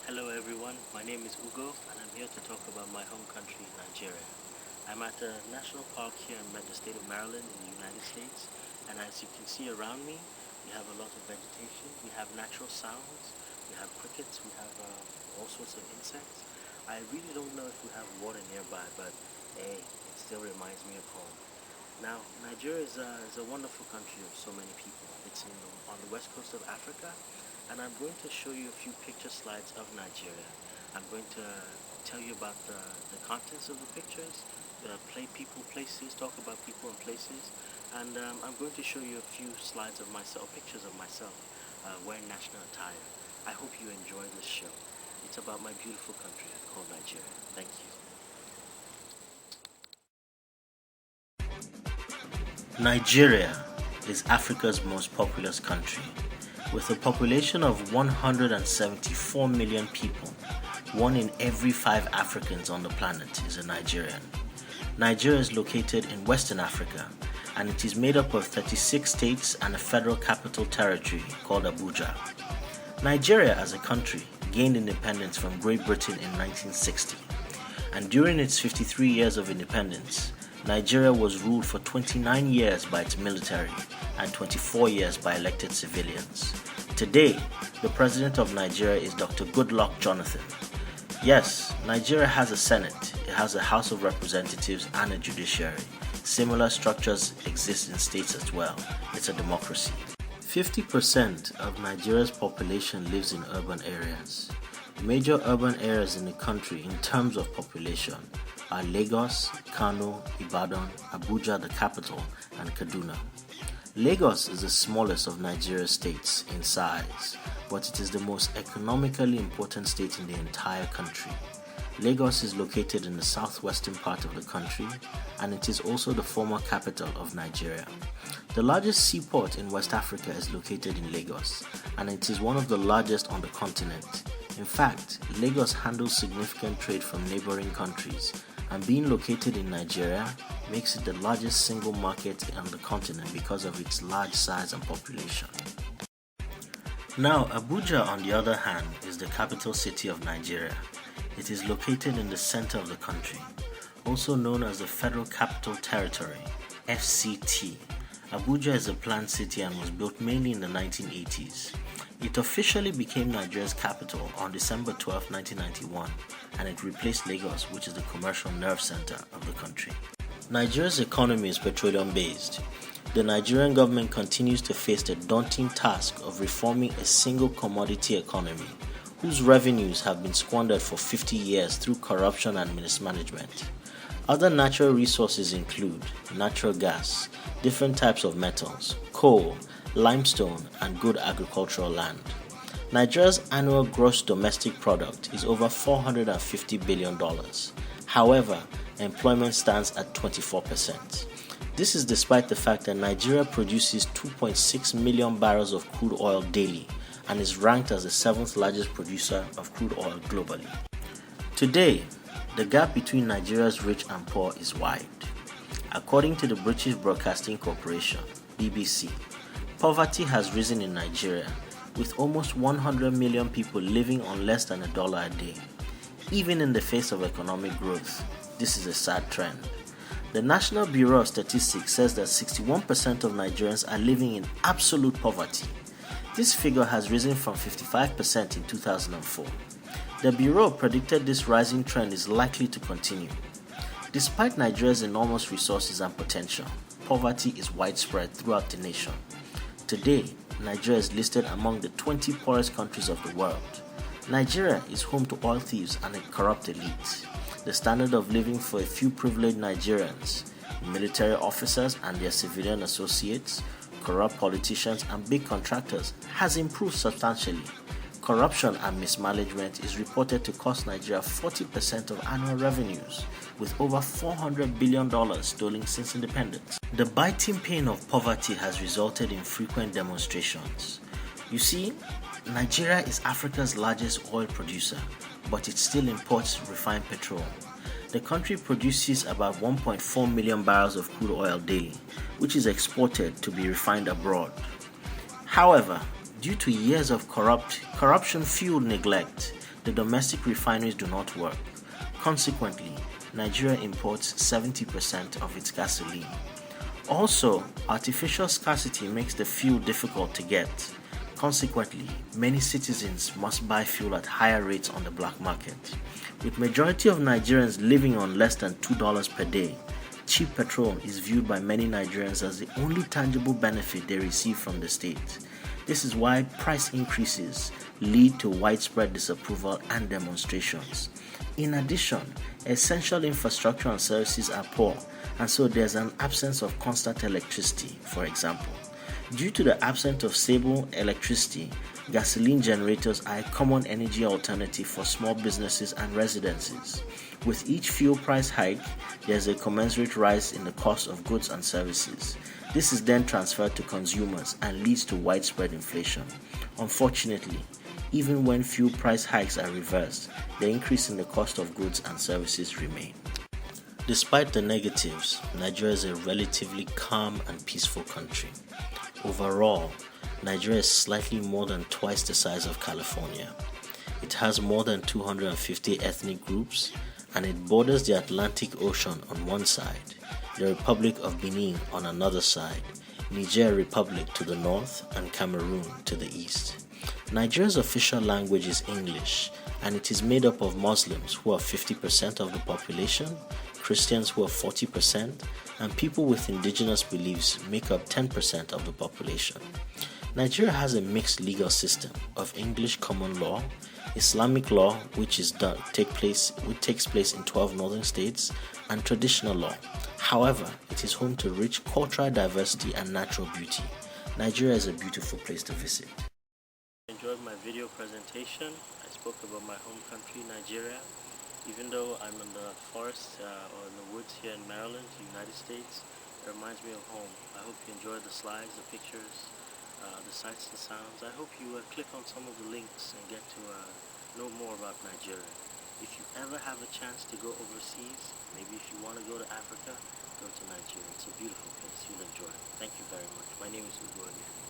Hello everyone, my name is Ugo and I'm here to talk about my home country, Nigeria. I'm at a national park here in the state of Maryland in the United States, and as you can see around me, we have a lot of vegetation, we have natural sounds, we have crickets, we have all sorts of insects. I really don't know if we have water nearby, but hey, it still reminds me of home. Now, Nigeria is a wonderful country of so many people. It's on the west coast of Africa, and I'm going to show you a few picture slides of Nigeria. I'm going to tell you about the contents of the pictures, play people, places, talk about people and places, and I'm going to show you a few slides of myself, pictures of myself wearing national attire. I hope you enjoy this show. It's about my beautiful country called Nigeria. Thank you. Nigeria is Africa's most populous country. With a population of 174 million people, 1 in every 5 Africans on the planet is a Nigerian. Nigeria is located in Western Africa, and it is made up of 36 states and a federal capital territory called Abuja. Nigeria as a country gained independence from Great Britain in 1960, and during its 53 years of independence, Nigeria was ruled for 29 years by its military and 24 years by elected civilians. Today, the president of Nigeria is Dr. Goodluck Jonathan. Yes, Nigeria has a Senate, it has a House of Representatives and a judiciary. Similar structures exist in states as well. It's a democracy. 50% of Nigeria's population lives in urban areas. Major urban areas in the country in terms of population are Lagos, Kano, Ibadan, Abuja the capital, and Kaduna. Lagos is the smallest of Nigeria's states in size, but it is the most economically important state in the entire country. Lagos is located in the southwestern part of the country, and it is also the former capital of Nigeria. The largest seaport in West Africa is located in Lagos, and it is one of the largest on the continent. In fact, Lagos handles significant trade from neighboring countries, and being located in Nigeria makes it the largest single market on the continent because of its large size and population. Now, Abuja, on the other hand, is the capital city of Nigeria. It is located in the center of the country, also known as the Federal Capital Territory, FCT. Abuja is a planned city and was built mainly in the 1980s. It officially became Nigeria's capital on December 12, 1991, and it replaced Lagos, which is the commercial nerve center of the country. Nigeria's economy is petroleum-based. The Nigerian government continues to face the daunting task of reforming a single commodity economy, whose revenues have been squandered for 50 years through corruption and mismanagement. Other natural resources include natural gas, different types of metals, coal, limestone, and good agricultural land. Nigeria's annual gross domestic product is over $450 billion. However, employment stands at 24%. This is despite the fact that Nigeria produces 2.6 million barrels of crude oil daily and is ranked as the 7th largest producer of crude oil globally. Today, the gap between Nigeria's rich and poor is wide. According to the British Broadcasting Corporation, BBC, poverty has risen in Nigeria, with almost 100 million people living on less than $1 a day. Even in the face of economic growth, this is a sad trend. The National Bureau of Statistics says that 61% of Nigerians are living in absolute poverty. This figure has risen from 55% in 2004. The Bureau predicted this rising trend is likely to continue. Despite Nigeria's enormous resources and potential, poverty is widespread throughout the nation. Today, Nigeria is listed among the 20 poorest countries of the world. Nigeria is home to oil thieves and a corrupt elite. The standard of living for a few privileged Nigerians, military officers and their civilian associates, corrupt politicians and big contractors has improved substantially. Corruption and mismanagement is reported to cost Nigeria 40% of annual revenues, with over $400 billion stolen since independence. The biting pain of poverty has resulted in frequent demonstrations. You see, Nigeria is Africa's largest oil producer, but it still imports refined petrol. The country produces about 1.4 million barrels of crude oil daily, which is exported to be refined abroad. However, due to years of corruption-fueled neglect, The domestic refineries do not work. Consequently, Nigeria imports 70% of its gasoline. Also, artificial scarcity makes the fuel difficult to get. Consequently, many citizens must buy fuel at higher rates on the black market. With majority of Nigerians living on less than $2 per day, cheap petrol is viewed by many Nigerians as the only tangible benefit they receive from the state. This is why price increases lead to widespread disapproval and demonstrations. In addition, essential infrastructure and services are poor, and so there's an absence of constant electricity, for example. Due to the absence of stable electricity, gasoline generators are a common energy alternative for small businesses and residences. With each fuel price hike, there's a commensurate rise in the cost of goods and services. This is then transferred to consumers and leads to widespread inflation. Unfortunately, even when fuel price hikes are reversed, the increase in the cost of goods and services remain. Despite the negatives, Nigeria is a relatively calm and peaceful country. Overall, Nigeria is slightly more than twice the size of California. It has more than 250 ethnic groups, and it borders the Atlantic Ocean on one side, the Republic of Benin on another side, Niger Republic to the north, and Cameroon to the east. Nigeria's official language is English, and it is made up of Muslims who are 50% of the population, Christians who are 40%, and people with indigenous beliefs make up 10% of the population. Nigeria has a mixed legal system of English common law, Islamic law, which takes place in 12 northern states, and traditional law. However, it is home to rich cultural diversity and natural beauty. Nigeria is a beautiful place to visit. Enjoyed my video presentation. I spoke about my home country, Nigeria. Even though I'm in the forest or in the woods here in Maryland, United States, it reminds me of home. I hope you enjoyed the slides, the pictures, the sights and sounds. I hope you click on some of the links and get to know more about Nigeria. If you ever have a chance to go overseas, maybe if you want to go to Africa, go to Nigeria. It's a beautiful place. You'll enjoy it. Thank you very much. My name is Ugo again.